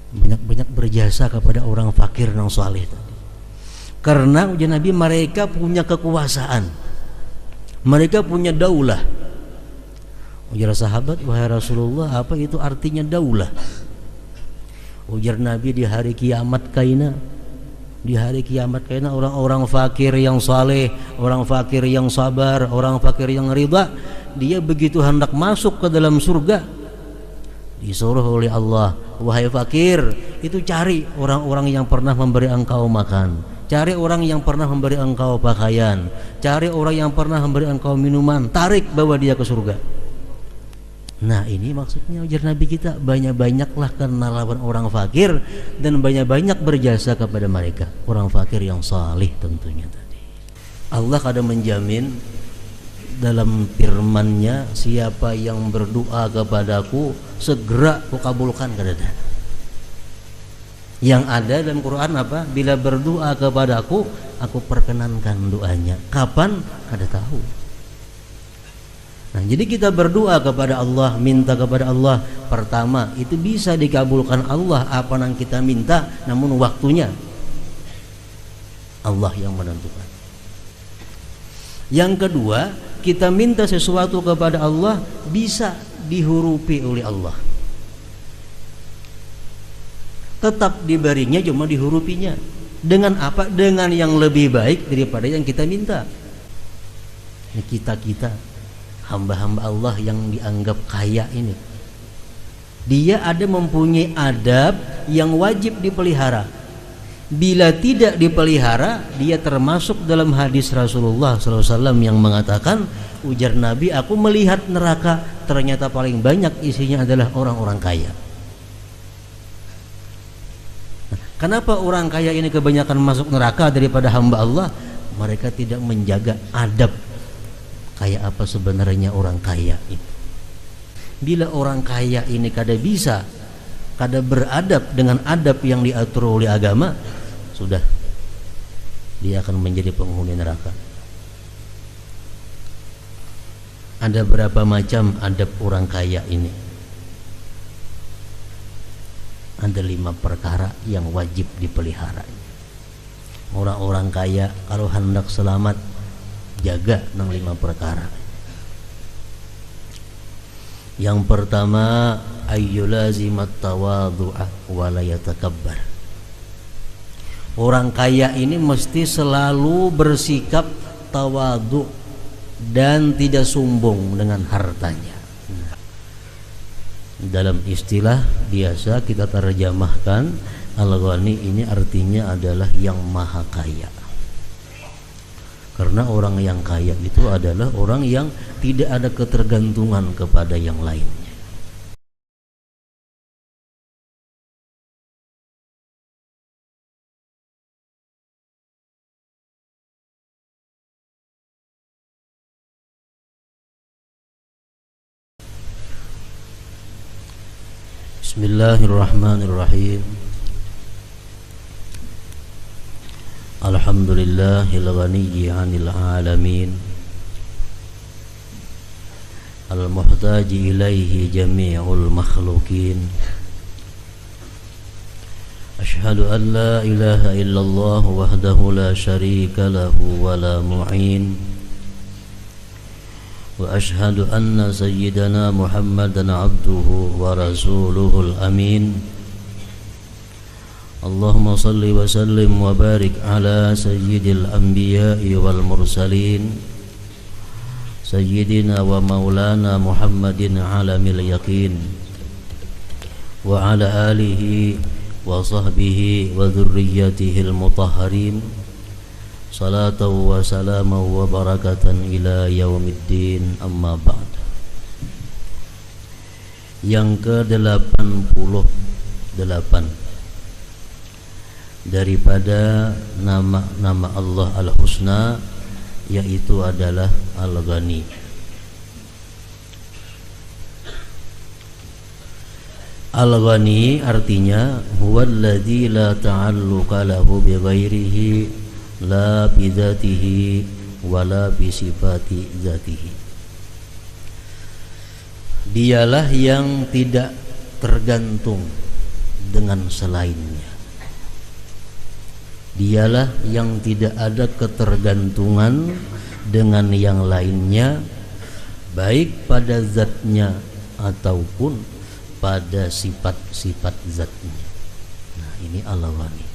banyak-banyak berjasa kepada orang fakir yang saleh tadi. Karena ujian Nabi, mereka punya kekuasaan, mereka punya daulah. Ujar sahabat, wahai Rasulullah, apa itu artinya daulah? Ujar Nabi, di hari kiamat kaina, di hari kiamat kaina orang-orang fakir yang saleh, orang fakir yang sabar, orang fakir yang ridha, dia begitu hendak masuk ke dalam surga, disuruh oleh Allah, wahai fakir, itu cari orang-orang yang pernah memberi engkau makan, cari orang yang pernah memberi engkau pakaian, cari orang yang pernah memberi engkau minuman, tarik bawa dia ke surga. Nah ini maksudnya ujar Nabi kita, banyak-banyaklah kenal lawan orang fakir dan banyak-banyak berjasa kepada mereka, orang fakir yang salih tentunya tadi. Allah kadang menjamin dalam firman-Nya, siapa yang berdoa kepadaku segera kukabulkan kadada. Yang ada dalam Quran apa? Bila berdoa kepadaku, aku perkenankan doanya. Kapan? Kada tahu. Nah, jadi kita berdoa kepada Allah, minta kepada Allah, pertama itu bisa dikabulkan Allah apa yang kita minta, namun waktunya Allah yang menentukan. Yang kedua, kita minta sesuatu kepada Allah bisa dihurupi oleh Allah, tetap diberinya, cuma dihurupinya dengan apa? Dengan yang lebih baik daripada yang kita minta. Ini kita hamba-hamba Allah yang dianggap kaya ini, dia ada mempunyai adab yang wajib dipelihara. Bila tidak dipelihara, dia termasuk dalam hadis Rasulullah SAW yang mengatakan, ujar Nabi, aku melihat neraka, ternyata paling banyak isinya adalah orang-orang kaya. Nah, kenapa orang kaya ini kebanyakan masuk neraka daripada hamba Allah? Mereka tidak menjaga adab. Kayak apa sebenarnya orang kaya itu? Bila orang kaya ini kada bisa, kada beradab dengan adab yang diatur oleh agama, sudah, dia akan menjadi penghuni neraka. Ada berapa macam adab orang kaya ini? Ada 5 perkara yang wajib dipelihara. Orang-orang kaya kalau hendak selamat, jaga 5 perkara. Yang pertama, ayyulazimat tawadhu'a wa la yatakabbar. Orang kaya ini mesti selalu bersikap tawadhu dan tidak sombong dengan hartanya. Dalam istilah biasa kita terjemahkan, al-ghani ini artinya adalah yang maha kaya. Karena orang yang kaya itu adalah orang yang tidak ada ketergantungan kepada yang lainnya. Bismillahirrahmanirrahim. Alhamdulillahil ghaniyyi 'anil 'alamin, al-muhtaji ilaihi jami'ul makhluqin. Ashhadu an la ilaha illallah wahdahu la syarika lahu wa la mu'in, wa ashhadu anna sayyidana Muhammadan 'abduhu wa rasuluhul amin. Allahumma salli wa sallim wa barik ala sayyidil anbiya'i wal mursalin, sayyidina wa maulana Muhammadin alamil yaqin, wa ala alihi wa sahbihi wa dhurriyyatihil mutahharin, salatan wa salaman wa barakatan ila yaumiddin, amma ba'd. Yang ke-88 daripada nama-nama Allah Al-Husna, yaitu adalah Al-Ghani. Al-Ghani artinya huwallazi la ta'alluqa lahu bi ghairihi la bi dzatihi wa la bi sifati dzatihi. Dialah yang tidak tergantung dengan selainnya. Dialah yang tidak ada ketergantungan dengan yang lainnya, baik pada zatnya ataupun pada sifat-sifat zatnya. Nah, ini Allah wani.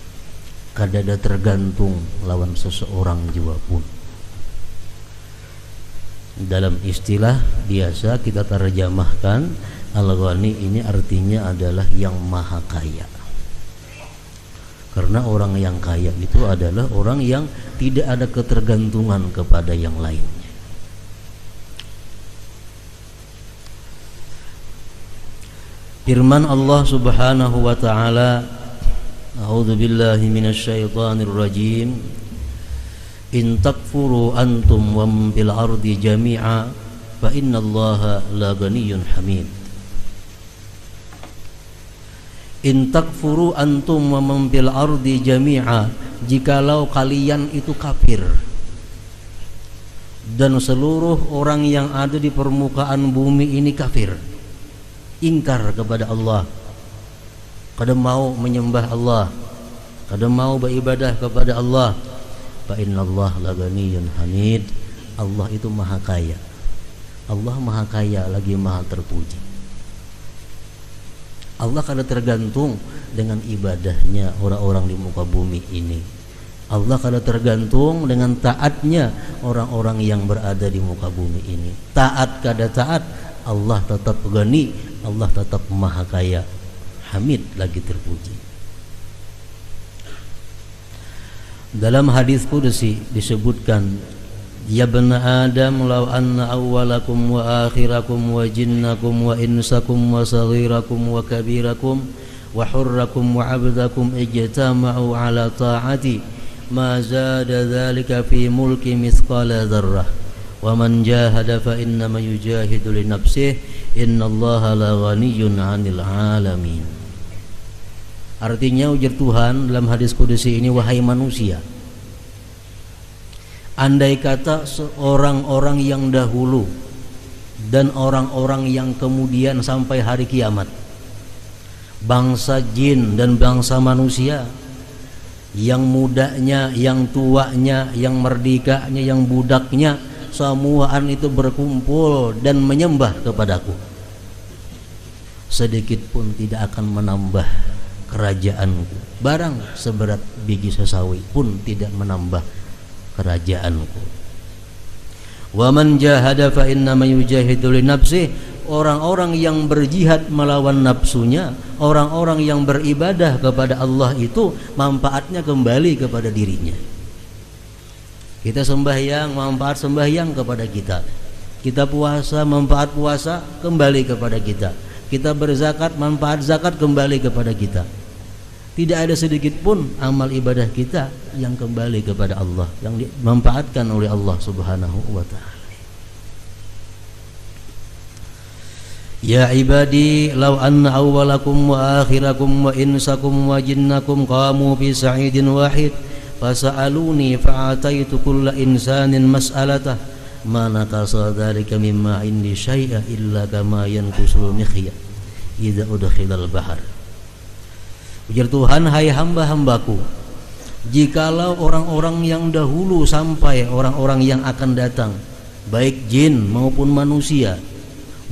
Kadada tergantung lawan seseorang jua pun. Dalam istilah biasa kita terjemahkan Al-Ghani ini artinya adalah yang maha kaya. Karena orang yang kaya itu adalah orang yang tidak ada ketergantungan kepada yang lainnya. Firman Allah Subhanahu wa taala, A'udzu billahi minasyaitonir rajim. In takfuru antum wa man fil ardi jami'a fa innallaha la ghaniyyun hamid. In takfuru antum wa man fil ardi jami'a, jikalau kalian itu kafir dan seluruh orang yang ada di permukaan bumi ini kafir, ingkar kepada Allah, kada mau menyembah Allah, kada mau beribadah kepada Allah, fa innallaha la ghaniyyun hamid. Allah itu maha kaya. Allah maha kaya lagi maha terpuji. Allah kada tergantung dengan ibadahnya orang-orang di muka bumi ini. Allah kada tergantung dengan taatnya orang-orang yang berada di muka bumi ini. Taat kada taat, Allah tetap ghani, Allah tetap maha kaya, hamid lagi terpuji. Dalam hadis qudsi disebutkan, ya bani Adam, law anna awwalakum wa akhirakum wa jinnakum wa insakum wa saghirakum wa kabirakum wa hurrakum wa abdakum ijtama'u ala ta'ati ma zada dhalika fi mulki mithqala dzarrah wa man jahada fa innama yujahidu li nafsihi innallaha la ghaniyyun 'anil 'alamin. Artinya ujar Tuhan dalam hadis qudsi ini, wahai manusia, andai kata orang-orang yang dahulu dan orang-orang yang kemudian sampai hari kiamat, bangsa jin dan bangsa manusia, yang mudanya, yang tuanya, yang merdekanya, yang budaknya, semuaan itu berkumpul dan menyembah kepadaku, sedikit pun tidak akan menambah kerajaanku. Barang seberat biji sesawi pun tidak menambah kerajaanku. Wa man jahada fa innama yujahidu li nafsihi. Orang-orang yang berjihad melawan nafsunya, orang-orang yang beribadah kepada Allah itu manfaatnya kembali kepada dirinya. Kita sembahyang, manfaat sembahyang kepada kita. Kita puasa, manfaat puasa kembali kepada kita. Kita berzakat, manfaat zakat kembali kepada kita. Tidak ada sedikit pun amal ibadah kita yang kembali kepada Allah, yang dimanfaatkan oleh Allah Subhanahu wa ta'ala. Ya ibadi, law anna awwalakum wa akhirakum wa insakum wa jinnakum qamu fi sa'idin wahid fasa'aluni fa'ataitu kulla insanin mas'alatah ma nakasa dhalika mimma indi syai'a illa kama yankusul mikhya idza udkhilal bahar. Ujar Tuhan, hai hamba-hambaku, jikalau orang-orang yang dahulu sampai orang-orang yang akan datang, baik jin maupun manusia,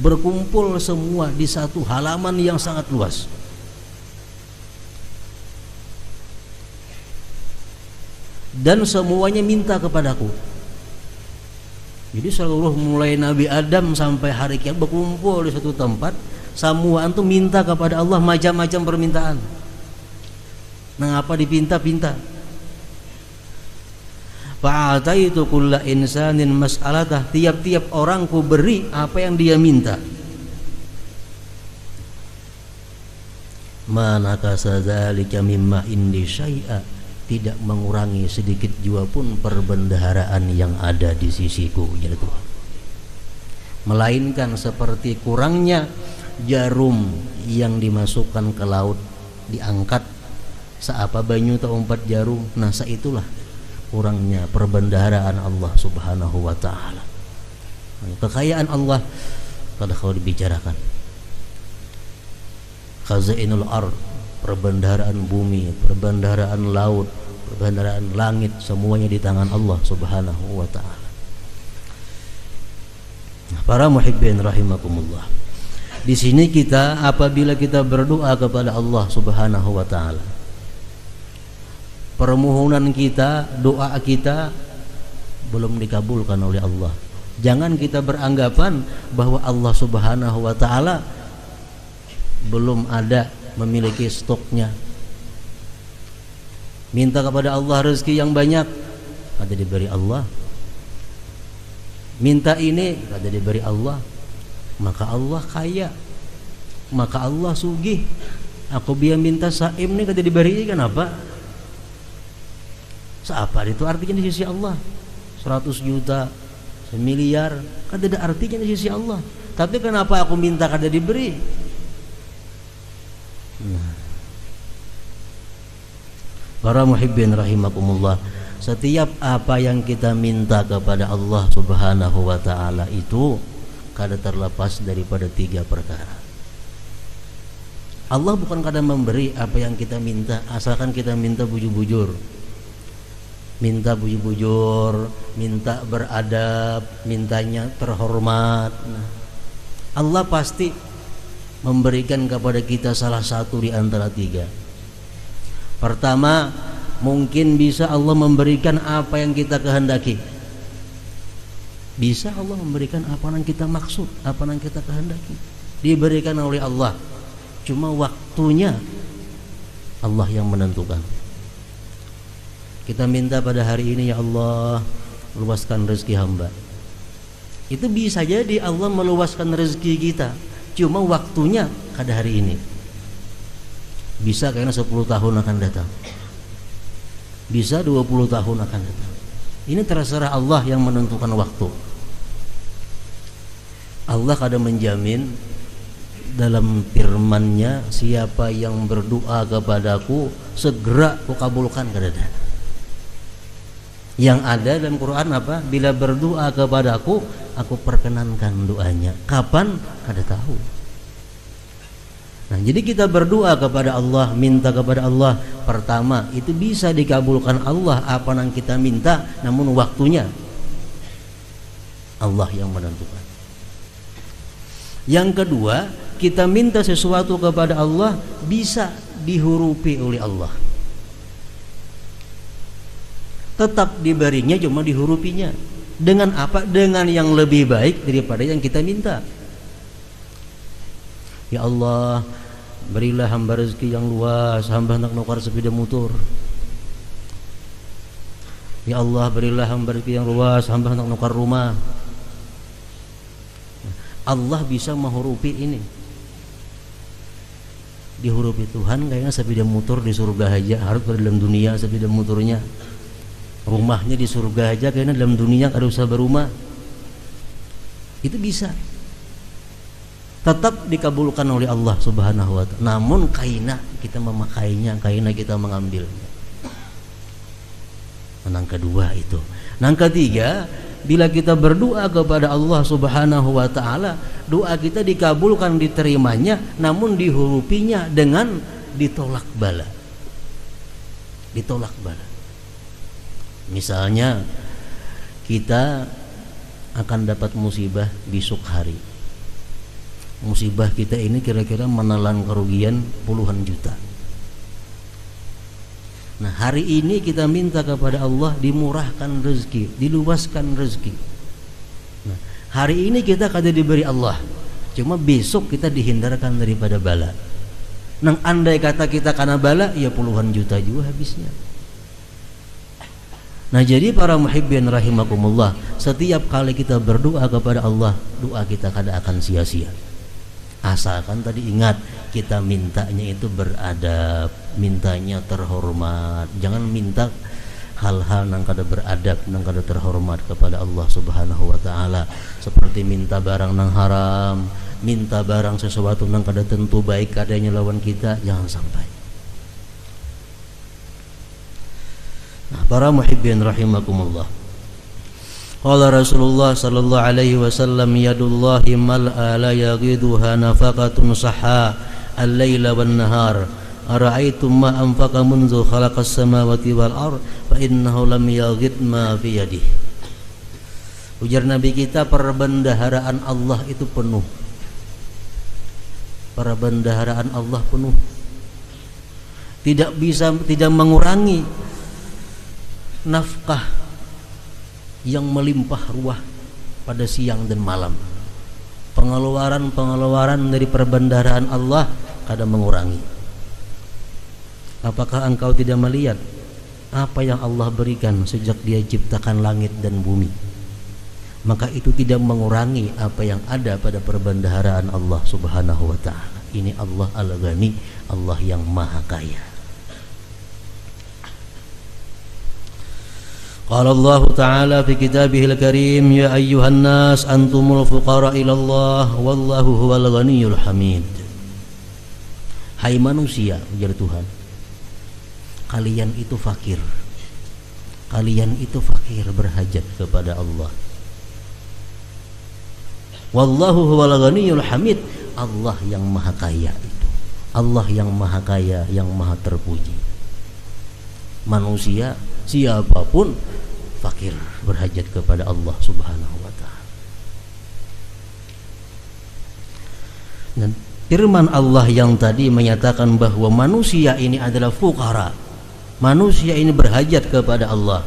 berkumpul semua di satu halaman yang sangat luas, dan semuanya minta kepadaku. Jadi seluruh mulai Nabi Adam sampai hari kiamat berkumpul di satu tempat, semua itu minta kepada Allah macam-macam permintaan. Nah, apa dipinta-pinta? Fa'ataitu kulla insanin mas'alatah, tiap-tiap orang ku beri apa yang dia minta. Ma nakasa dzalika mimma indi syai'a, tidak mengurangi sedikit jua pun perbendaharaan yang ada di sisiku, ya Tuhan. Melainkan seperti kurangnya jarum yang dimasukkan ke laut, diangkat seapa banyu tak umpat jarum. Nah, saitulah kurangnya perbendaharaan Allah Subhanahu wa ta'ala. Kekayaan Allah kada kau dibicarakan. Khazainul ard, perbendaharaan bumi, perbendaharaan laut, perbendaharaan langit, semuanya di tangan Allah Subhanahu wa ta'ala. Nah, para muhibbin rahimakumullah, di sini kita apabila kita berdoa kepada Allah Subhanahu wa ta'ala, permohonan kita, doa kita belum dikabulkan oleh Allah, jangan kita beranggapan bahwa Allah Subhanahu wa ta'ala belum ada memiliki stoknya. Minta kepada Allah rezeki yang banyak, ada diberi Allah. Minta ini, ada diberi Allah. Maka Allah kaya, maka Allah sugih. Aku biar minta saim nih, kata diberi, kenapa? Seapa itu artinya di sisi Allah? 100 juta, 1 miliar, kan ada artinya di sisi Allah. Tapi kenapa aku minta kada diberi? Para muhibbin rahimakumullah, setiap apa yang kita minta kepada Allah Subhanahu wa ta'ala itu kada terlepas daripada 3 perkara. Allah bukan kada memberi apa yang kita minta, asalkan kita minta bujur-bujur, minta bujur-bujur, minta beradab, mintanya terhormat. Nah, Allah pasti memberikan kepada kita salah satu di antara 3. Pertama, mungkin bisa Allah memberikan apa yang kita kehendaki. Bisa Allah memberikan apa yang kita maksud, apa yang kita kehendaki, diberikan oleh Allah. Cuma waktunya Allah yang menentukan. Kita minta pada hari ini, ya Allah, luaskan rezeki hamba. Itu bisa jadi Allah meluaskan rezeki kita, cuma waktunya kada hari ini. Bisa karena 10 tahun akan datang, bisa 20 tahun akan datang. Ini terserah Allah yang menentukan waktu. Allah kada menjamin dalam firman-Nya, siapa yang berdoa kepadaku segera kukabulkan, kada ada. Yang ada dalam Quran apa? Bila berdoa kepadaku, aku perkenankan doanya. Kapan? Kada tahu. Nah, jadi kita berdoa kepada Allah, minta kepada Allah, pertama itu bisa dikabulkan Allah apa yang kita minta, namun waktunya Allah yang menentukan. Yang kedua, kita minta sesuatu kepada Allah bisa dihurupi oleh Allah. Tetap diberinya, cuma dihurupinya. Dengan apa? Dengan yang lebih baik daripada yang kita minta. Ya Allah, berilah hamba rezeki yang luas, hamba hendak nukar sepeda motor. Ya Allah, berilah hamba rezeki yang luas, hamba hendak nukar rumah. Allah bisa menghurupi ini. Dihurupi Tuhan kayaknya sepeda motor di surga aja, harus dalam dunia sepeda motornya. Rumahnya di surga aja, kayaknya dalam dunia kada usah berumah. Itu bisa. Tetap dikabulkan oleh Allah Subhanahu wa ta'ala. Namun kaina kita memakainya, kaina kita mengambilnya. Yang kedua itu. Yang ketiga, bila kita berdoa kepada Allah Subhanahu wa ta'ala, doa kita dikabulkan, diterimanya, namun dihurupinya dengan ditolak bala. Ditolak bala. Misalnya kita akan dapat musibah besok hari. Musibah kita ini kira-kira menelan kerugian puluhan juta. Nah, hari ini kita minta kepada Allah dimurahkan rezeki, diluaskan rezeki. Nah, hari ini kita kada diberi Allah, cuma besok kita dihindarkan daripada bala. Nang andai kata kita kena bala, ya puluhan juta juga habisnya. Nah, jadi para muhibbin rahimakumullah, setiap kali kita berdoa kepada Allah, doa kita kada akan sia-sia. Asalkan tadi ingat, kita mintanya itu beradab, mintanya terhormat. Jangan minta hal-hal yang kada beradab, yang kada terhormat kepada Allah Subhanahu wa ta'ala, seperti minta barang nang haram, minta barang sesuatu nang kada tentu baik adanya lawan kita, jangan sampai. Nah, para muhibbin rahimakumullah, qala Rasulullah sallallahu alaihi wasallam, yadullahi mal'a la yaghiduha nafaqatun sahha al-laila wan nahar ara'aitum ma anfaqa munzu khalaqas samawati wal ard fa innahu lam yaghid ma fi yadihi. Ujar Nabi kita, perbendaharaan Allah itu penuh. Perbendaharaan Allah penuh. Tidak mengurangi nafkah yang melimpah ruah pada siang dan malam. Pengeluaran dari perbendaharaan Allah kadang mengurangi. Apakah engkau tidak melihat apa yang Allah berikan sejak Dia ciptakan langit dan bumi? Maka itu tidak mengurangi apa yang ada pada perbendaharaan Allah Subhanahu wa ta'ala. Ini Allah Al-Ghani, Allah yang Maha Kaya. Qala Allah Ta'ala fi kitabihil karim, ya ayyuhan nas antumul fuqara ila Allah wallahu huwal ghaniyyul hamid. Hai manusia, ujar Tuhan, kalian itu fakir. Kalian itu fakir, berhajat kepada Allah. Wallahu huwal ghaniyyul hamid. Allah yang Maha Kaya itu. Allah yang Maha Kaya, yang Maha terpuji. Manusia siapapun fakir, berhajat kepada Allah Subhanahu wa ta'ala. Dan firman Allah yang tadi menyatakan bahwa manusia ini adalah fuqara, manusia ini berhajat kepada Allah.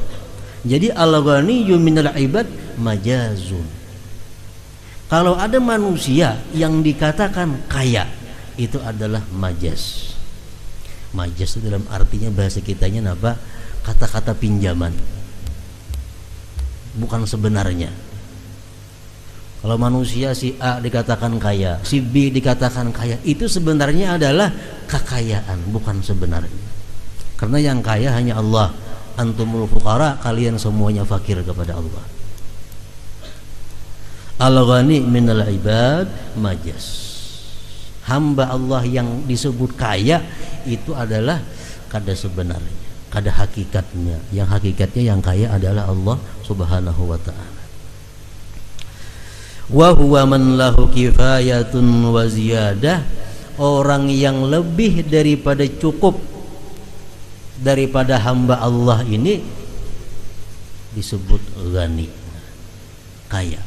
Jadi al-ghaniyyu minal ibad majazun. Kalau ada manusia yang dikatakan kaya, itu adalah majaz. Majaz itu dalam artinya bahasa kitanya apa? Kata-kata pinjaman, bukan sebenarnya. Kalau manusia si A dikatakan kaya, si B dikatakan kaya, itu sebenarnya adalah kekayaan, bukan sebenarnya. Karena yang kaya hanya Allah. Antumul fuqara, kalian semuanya fakir kepada Allah. Al-ghani minal ibad majaz. Hamba Allah yang disebut kaya itu adalah kada sebenarnya, kada hakikatnya. Yang hakikatnya yang kaya adalah Allah Subhanahu wa ta'ala. Wa huwa man lahu kifayatun wa ziyadah. Orang yang lebih daripada cukup daripada hamba Allah ini disebut ghani, kaya.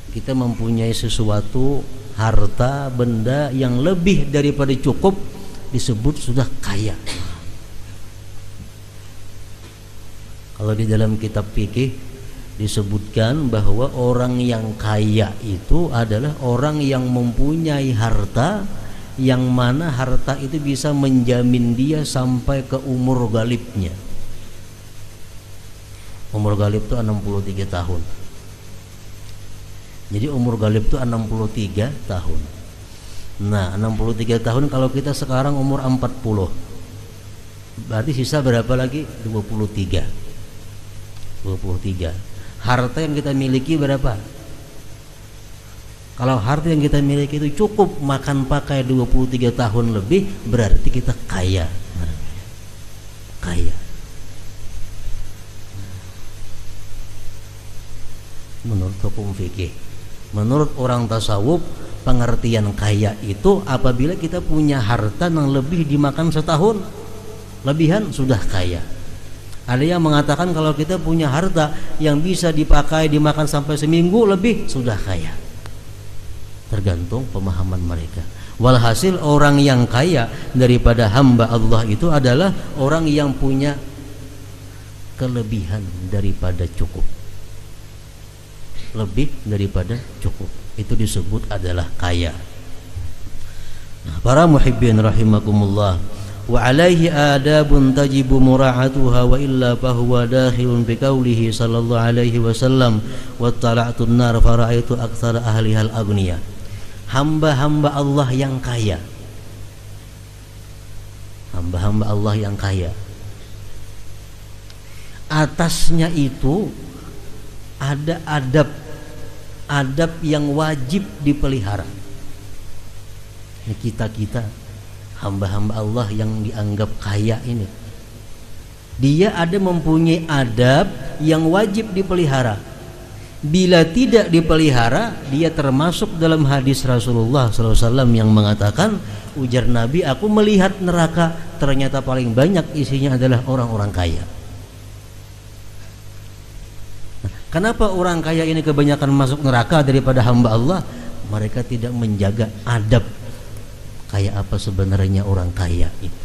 Kita mempunyai sesuatu, harta, benda yang lebih daripada cukup, disebut sudah kaya. Kalau di dalam kitab fikih disebutkan bahwa orang yang kaya itu adalah orang yang mempunyai harta, yang mana harta itu bisa menjamin dia sampai ke umur galibnya. Umur galib itu 63 tahun. Jadi umur galib itu 63 tahun. Nah, 63 tahun kalau kita sekarang umur 40, berarti sisa berapa lagi? 23. Harta yang kita miliki berapa? Kalau harta yang kita miliki itu cukup makan pakai 23 tahun lebih, berarti kita kaya. Nah, kaya. Menurut hukum fikih, menurut orang tasawuf, pengertian kaya itu apabila kita punya harta yang lebih dimakan setahun, lebihan sudah kaya. Ada yang mengatakan kalau kita punya harta yang bisa dipakai dimakan sampai seminggu lebih, sudah kaya. Tergantung pemahaman mereka. Walhasil orang yang kaya daripada hamba Allah itu adalah orang yang punya kelebihan daripada cukup, lebih daripada cukup, itu disebut adalah kaya. Nah, para muhibbin rahimakumullah, wa alaihi adabun tajibu mura'atuha wa illa fahuwa dakhilun bi qaulihi sallallahu alaihi wasallam wa tala'tun nar fara'aitu aktsara ahliha al-aghniya. Hamba-hamba Allah yang kaya, hamba-hamba Allah yang kaya, atasnya itu ada adab yang wajib dipelihara. Ini kita hamba-hamba Allah yang dianggap kaya ini, dia ada mempunyai adab yang wajib dipelihara. Bila tidak dipelihara, dia termasuk dalam hadis Rasulullah SAW yang mengatakan Ujar Nabi, aku melihat neraka, ternyata paling banyak isinya adalah orang-orang kaya. Nah, kenapa orang kaya ini kebanyakan masuk neraka daripada hamba Allah? Mereka tidak menjaga adab kayak apa sebenarnya orang kaya itu.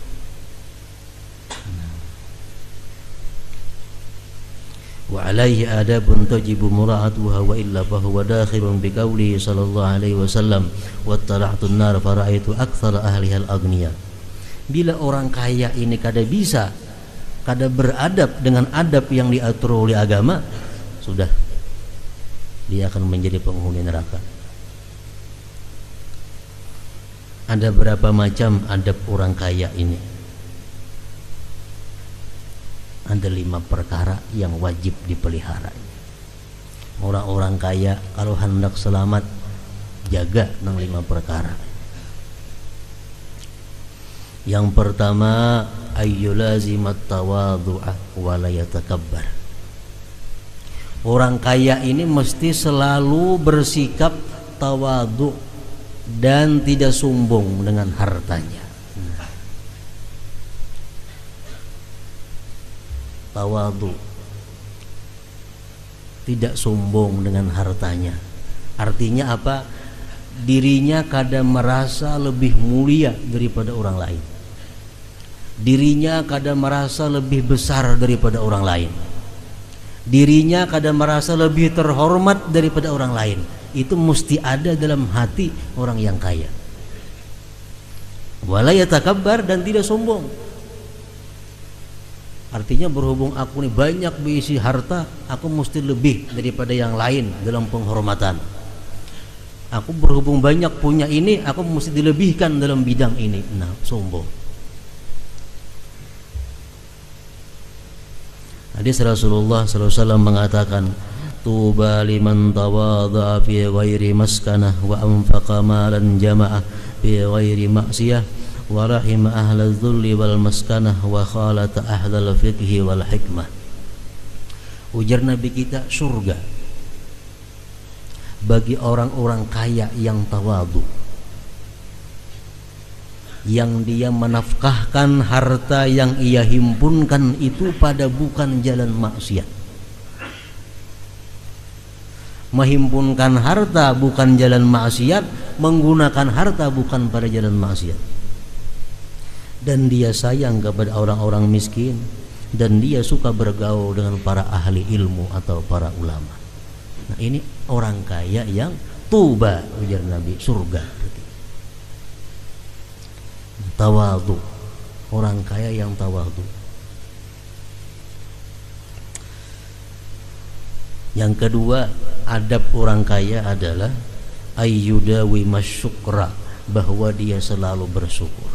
Wa alaihi adabun tajibu mura'atuha wa illa fahuwa dakhilun biqaulihi sallallahu alaihi wasallam wattala'tun nar fara'aitu aktsara ahliha al-aghniya. Bila orang kaya ini kada bisa, kada beradab dengan adab yang diatur oleh agama, sudah dia akan menjadi penghuni neraka. Ada berapa macam adab orang kaya ini? Ada 5 perkara yang wajib dipelihara. Orang-orang kaya kalau hendak selamat, jaga 5 perkara. Yang pertama, ayyulazimat tawadhu'a wa la yatakabbar. Orang kaya ini mesti selalu bersikap tawadhu dan tidak sombong dengan hartanya. Tawadhu, tidak sombong dengan hartanya. Artinya apa? Dirinya kadang merasa lebih mulia daripada orang lain. Dirinya kadang merasa lebih besar daripada orang lain. Dirinya kadang merasa lebih terhormat daripada orang lain. Itu mesti ada dalam hati orang yang kaya. Wala yatakabbar, dan tidak sombong. Artinya berhubung aku ini banyak berisi harta, aku mesti lebih daripada yang lain dalam penghormatan. Aku berhubung banyak punya ini, aku mesti dilebihkan dalam bidang ini. Nah, sombong. Hadis Rasulullah SAW mengatakan, tuba liman tawadha fi ghairi maskanah wa anfaqa malan jama'ah fi ghairi ma'siyah wa rahima ahlal dhulli wal maskanah wa khalata ahlal fiqhi wal hikmah. Ujar Nabi kita, surga bagi orang-orang kaya yang tawadhu, yang dia menafkahkan harta yang ia himpunkan itu pada bukan jalan maksiat. Menghimpunkan harta bukan jalan maksiat, menggunakan harta bukan pada jalan maksiat. Dan dia sayang kepada orang-orang miskin, dan dia suka bergaul dengan para ahli ilmu atau para ulama. Nah, ini orang kaya yang tuba, ujar Nabi, surga. Tawadhu, orang kaya yang tawadhu. Yang kedua, adab orang kaya adalah ayyudawi masyukra, bahwa dia selalu bersyukur.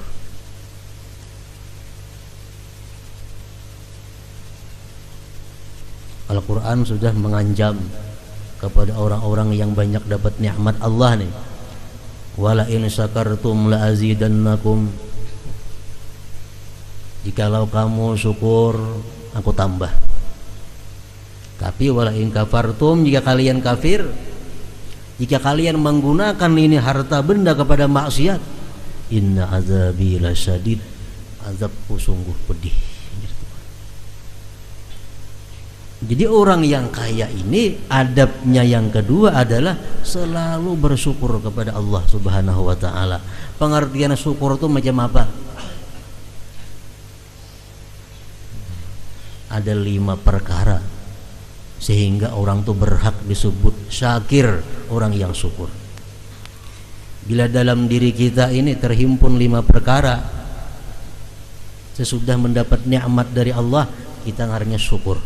Al-Quran sudah mengancam kepada orang-orang yang banyak dapat nikmat Allah nih. Wala in syakartum la azidannakum. Jikalau kamu syukur, aku tambah. Tapi wala in kafartum, jika kalian kafir, jika kalian menggunakan ini harta benda kepada maksiat, inna azabi lasyadid, azabku sungguh pedih. Jadi orang yang kaya ini adabnya yang kedua adalah selalu bersyukur kepada Allah Subhanahu wa taala. Pengertian syukur itu macam apa? Ada 5 perkara sehingga orang itu berhak disebut syakir, orang yang syukur. Bila dalam diri kita ini terhimpun 5 perkara, sesudah mendapat nikmat dari Allah, kita ngarannya syukur.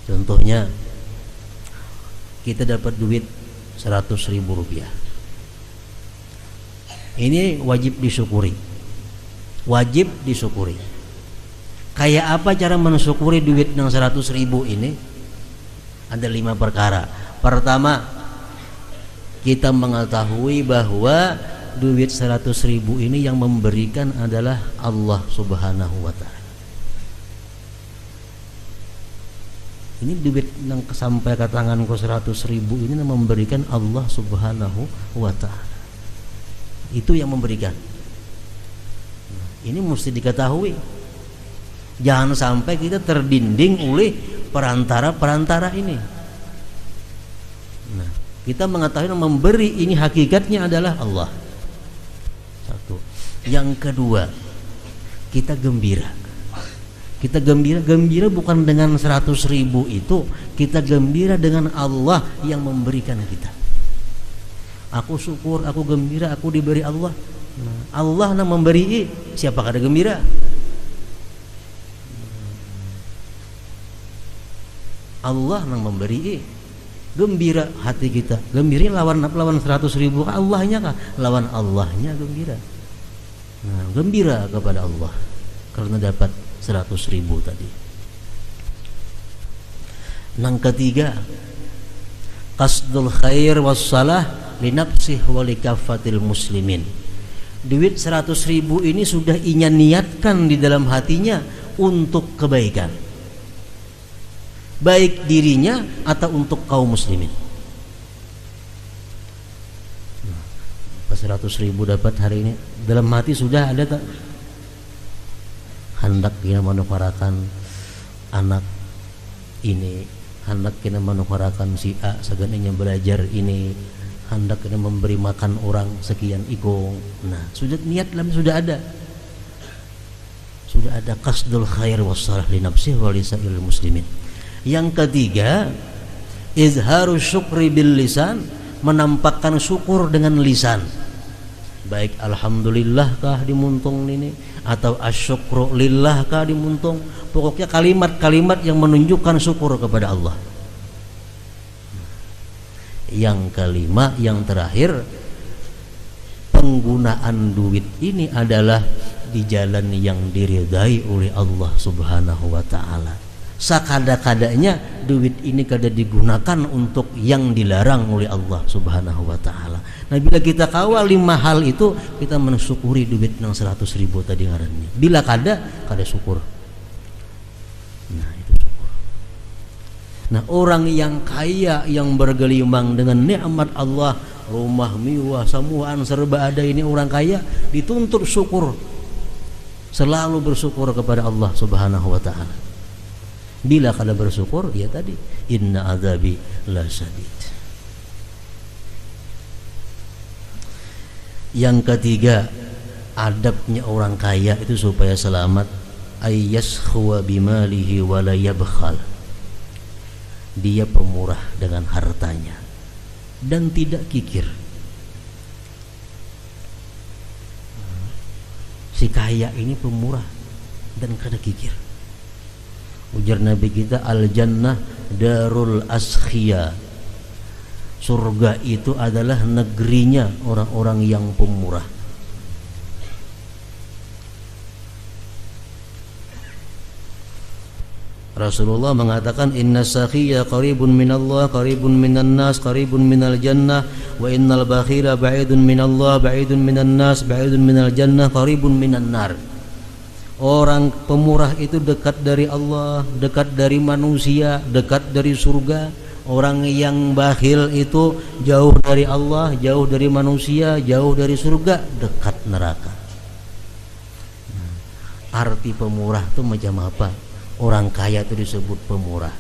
Contohnya, kita dapat duit 100.000 rupiah. Ini wajib disyukuri. Wajib disyukuri. Kayak apa cara mensyukuri duit yang 100.000 ini? Ada 5 perkara. Pertama, kita mengetahui bahwa duit 100.000 ini yang memberikan adalah Allah Subhanahu wa ta'ala. Ini duit yang sampai ke tanganku 100.000 ini memberikan Allah Subhanahu wa ta'ala. itu yang memberikan. Ini mesti diketahui. Jangan sampai kita terdinding oleh perantara-perantara ini. Nah, kita mengetahui memberi ini hakikatnya adalah Allah. Satu. Yang kedua, kita gembira. Kita gembira bukan dengan 100.000 itu, kita gembira dengan Allah yang memberikan kita. Aku syukur, aku gembira, aku diberi Allah. Nah, Allah yang memberi, siapa kada gembira? Allah yang memberi, gembira hati kita. Gembira lawan 100.000 Allahnya kah? Lawan Allahnya gembira. Nah, gembira kepada Allah karena dapat 100.000 tadi. Yang ketiga, qasdul khair wassalah linafsih walikafatil muslimin. Duit 100.000 ini sudah ia niatkan di dalam hatinya untuk kebaikan, baik dirinya atau untuk kaum muslimin. 100.000 dapat hari ini, dalam hati sudah ada tak? Hendak kita manufarakan anak ini, hendak kita manufarakan si A segananya belajar ini, hendak kita memberi makan orang sekian ikung. Nah, sudah niat dalam sudah ada qasdul khair wassalah li nafsihi wa lisail muslimin. Yang ketiga, izharus syukri bil lisan, menampakkan syukur dengan lisan. Baik alhamdulillah kah dimuntung ini atau asyukru lillah kah dimuntung, pokoknya kalimat-kalimat yang menunjukkan syukur kepada Allah. Yang kelima, yang terakhir, penggunaan duit ini adalah di jalan yang diridai oleh Allah Subhanahu wa ta'ala. Sakada-kadanya duit ini kada digunakan untuk yang dilarang oleh Allah Subhanahu wa ta'ala. Nah, bila kita kawal 5 hal itu, kita mensyukuri duit yang 100.000 tadi ngarannya. Bila kada syukur. Nah, itu syukur. Nah, orang yang kaya, yang bergelimang dengan nikmat Allah, rumah mewah, semuaan serba ada, ini orang kaya, dituntut syukur. Selalu bersyukur kepada Allah Subhanahu wa ta'ala. Bila kada bersyukur, ya tadi, inna azabi la syadid. Yang ketiga, adabnya orang kaya itu supaya selamat, ayyaskhwa bimalihi wa la yabkhal. Dia pemurah dengan hartanya dan tidak kikir. Si kaya ini pemurah dan kada kikir. Ujar Nabi kita, al-jannah darul askhia. Surga itu adalah negerinya orang-orang yang pemurah. Rasulullah mengatakan, inna sakhiya qaribun minallah, qaribun minan nas, qaribun minal jannah, wa innal bakhila ba'idun minallah, ba'idun minan nas, ba'idun minal jannah, qaribun minan nar. Orang pemurah itu dekat dari Allah, dekat dari manusia, dekat dari surga. Orang yang bakhil itu jauh dari Allah, jauh dari manusia, jauh dari surga, dekat neraka. Arti pemurah itu macam apa? Orang kaya itu disebut pemurah.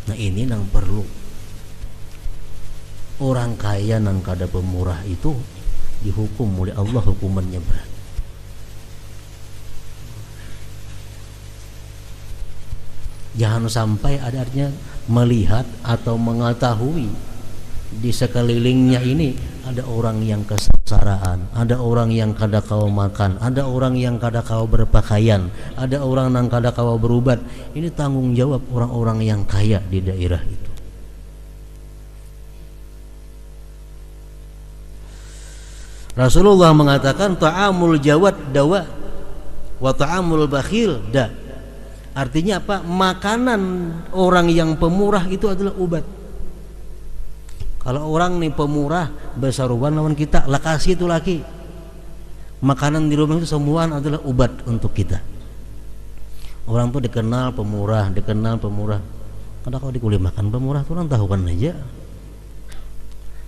Nah, ini yang perlu. Orang kaya nang kada pemurah itu dihukum oleh Allah, hukumannya berat. Jangan sampai ada artinya melihat atau mengetahui di sekelilingnya ini ada orang yang kesengsaraan, ada orang yang kada kau makan, ada orang yang kada kau berpakaian, ada orang yang kada kau berubat. Ini tanggung jawab orang-orang yang kaya di daerah itu. Rasulullah mengatakan, ta'amul jawad dawa wa ta'amul bakhil da. Artinya apa? Makanan orang yang pemurah itu adalah obat. Kalau orang nih pemurah bersaruban lawan kita, lah kasih itu laki. Makanan di rumah itu semua adalah obat untuk kita. Orang tuh dikenal pemurah, dikenal pemurah. Karena kalau dikulit makan pemurah tuh orang tahu kan aja.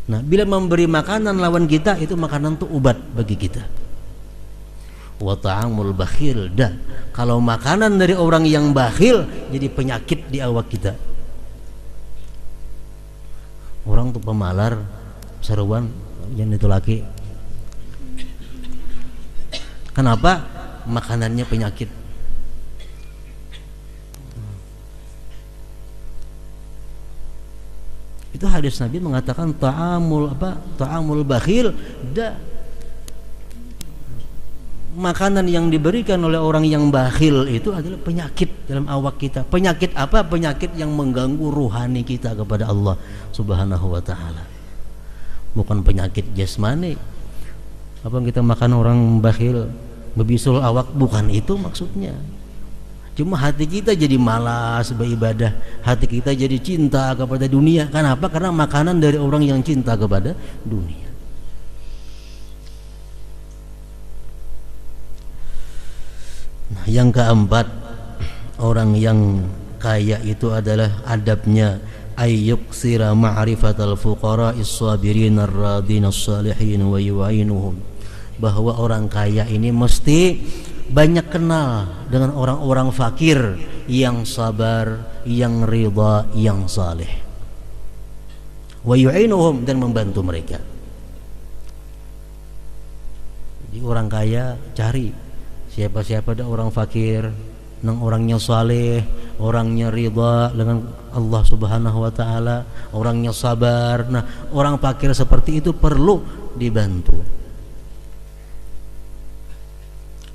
Nah, bila memberi makanan lawan kita, itu makanan itu obat bagi kita. Wa ta'amul bakhil, dan kalau makanan dari orang yang bakhil jadi penyakit di awak kita. Orang tuh pemalar, seruan yang itu laki. Kenapa? Makanannya penyakit. Itu hadis Nabi mengatakan ta'amul bakhil, makanan yang diberikan oleh orang yang bakhil itu adalah penyakit dalam awak kita. Penyakit apa? Penyakit yang mengganggu ruhani kita kepada Allah Subhanahu wa taala. Bukan penyakit jasmani. Apa kita makan orang bakhil bebisul awak, bukan itu maksudnya. Cuma hati kita jadi malas beribadah, hati kita jadi cinta kepada dunia. Kenapa? Karena makanan dari orang yang cinta kepada dunia. Nah, yang keempat, orang yang kaya itu adalah adabnya ayyuksira ma'rifatal fuqara'is sabirin ar-radin as-salihin wa yu'inuhum. Bahwa orang kaya ini mesti banyak kenal dengan orang-orang fakir yang sabar, yang ridha, yang saleh. Wa yu'inuhum, dan membantu mereka. Jadi orang kaya cari siapa-siapa ada orang fakir, nang orangnya saleh, orangnya ridha dengan Allah Subhanahu wa taala, orangnya sabar. Nah, orang fakir seperti itu perlu dibantu.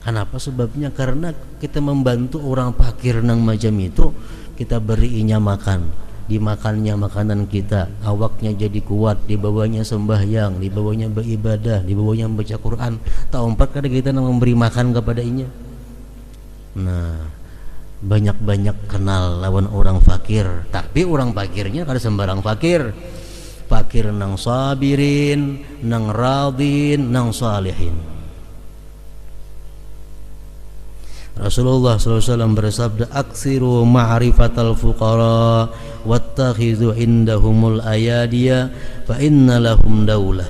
Kenapa? Sebabnya karena kita membantu orang fakir nang macam itu, kita berinya makan, dimakannya makanan kita, awaknya jadi kuat, dibawanya sembahyang, dibawanya beribadah, dibawanya membaca Quran. Tak umpat kada kita nang memberi makan kepada inya. Nah, banyak-banyak kenal lawan orang fakir, tapi orang fakirnya kada sembarang fakir. Fakir nang sabirin, nang radin, nang salihin. Rasulullah SAW bersabda, aksiru ma'rifatal fuqara wattakhidhu indahumul ayadiya fa inna lahum daulah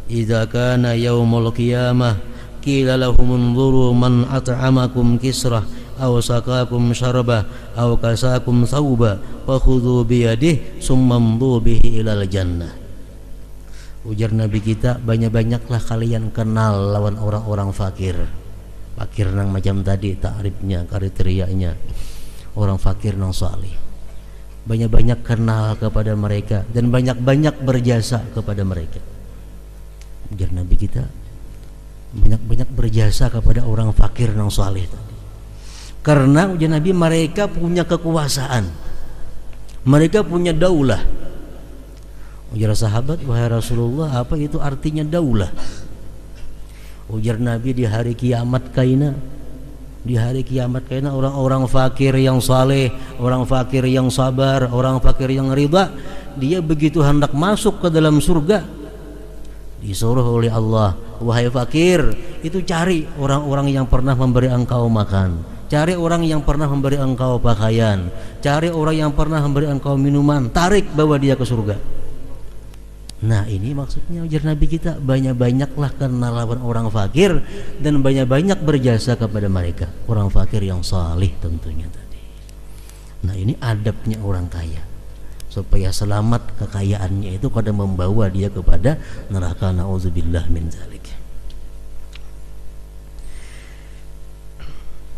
idza kana yaumul qiyamah qila lahum unzuru man at'amakum kisrah aw saqakum syarbah aw kasakum thawba fakhudhu biyadihi summa mdu bihi ilal jannah. Ujar Nabi kita, banyak-banyaklah kalian kenal lawan orang-orang fakir. Fakir nang macam tadi takrifnya, kriterianya orang fakir nang salih. Banyak-banyak kenal kepada mereka dan banyak-banyak berjasa kepada mereka. Ujar Nabi kita, banyak-banyak berjasa kepada orang fakir nang salih tadi. Karena ujar Nabi, mereka punya kekuasaan, mereka punya daulah. Ujar sahabat, wahai Rasulullah, apa itu artinya daulah? Ujar Nabi, di hari kiamat kaina, di hari kiamat kaina orang-orang fakir yang saleh, orang fakir yang sabar, orang fakir yang ridha, dia begitu hendak masuk ke dalam surga, disuruh oleh Allah, wahai fakir, itu cari orang-orang yang pernah memberi engkau makan, cari orang yang pernah memberi engkau pakaian, cari orang yang pernah memberi engkau minuman, tarik bawa dia ke surga. Nah, ini maksudnya ujar Nabi kita, banyak-banyaklah kenal lawan orang fakir dan banyak-banyak berjasa kepada mereka, orang fakir yang salih tentunya tadi. Nah, ini adabnya orang kaya, supaya selamat kekayaannya itu kada membawa dia kepada neraka, nauzubillah min dzalik.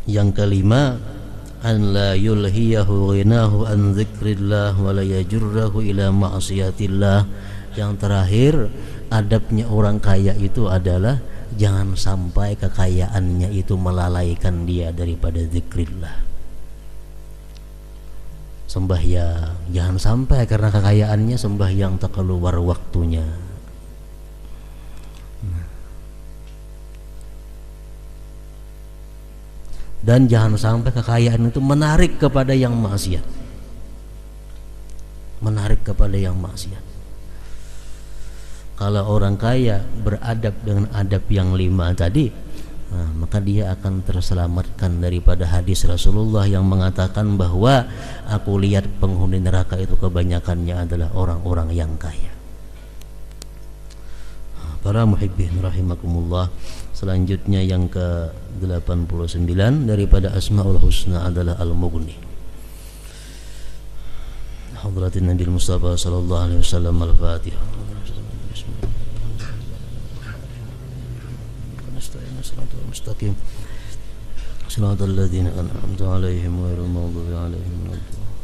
Yang kelima, an la yulhiyahu ghinahu an dzikrillah wa la yajurrahu ila ma'siyatillah. Yang terakhir, adabnya orang kaya itu adalah jangan sampai kekayaannya itu melalaikan dia daripada zikrillah. Sembahyang, jangan sampai karena kekayaannya sembahyang tak keluar waktunya. Dan jangan sampai kekayaan itu menarik kepada yang maksiat. Menarik kepada yang maksiat. Kalau orang kaya beradab dengan adab yang 5 tadi, maka dia akan terselamatkan daripada hadis Rasulullah yang mengatakan bahwa aku lihat penghuni neraka itu kebanyakannya adalah orang-orang yang kaya. Para muhibbin rahimakumullah. Selanjutnya yang ke-89 daripada Asmaul Husna adalah Al-Mughni. Hadratin Nabi Mustafa sallallahu alaihi wasallam. Al-Fatihah. Nasta'inu mustaqim. Shiratal ladzina an'amta alaihim ghairil maghdubi alaihim waladdallin.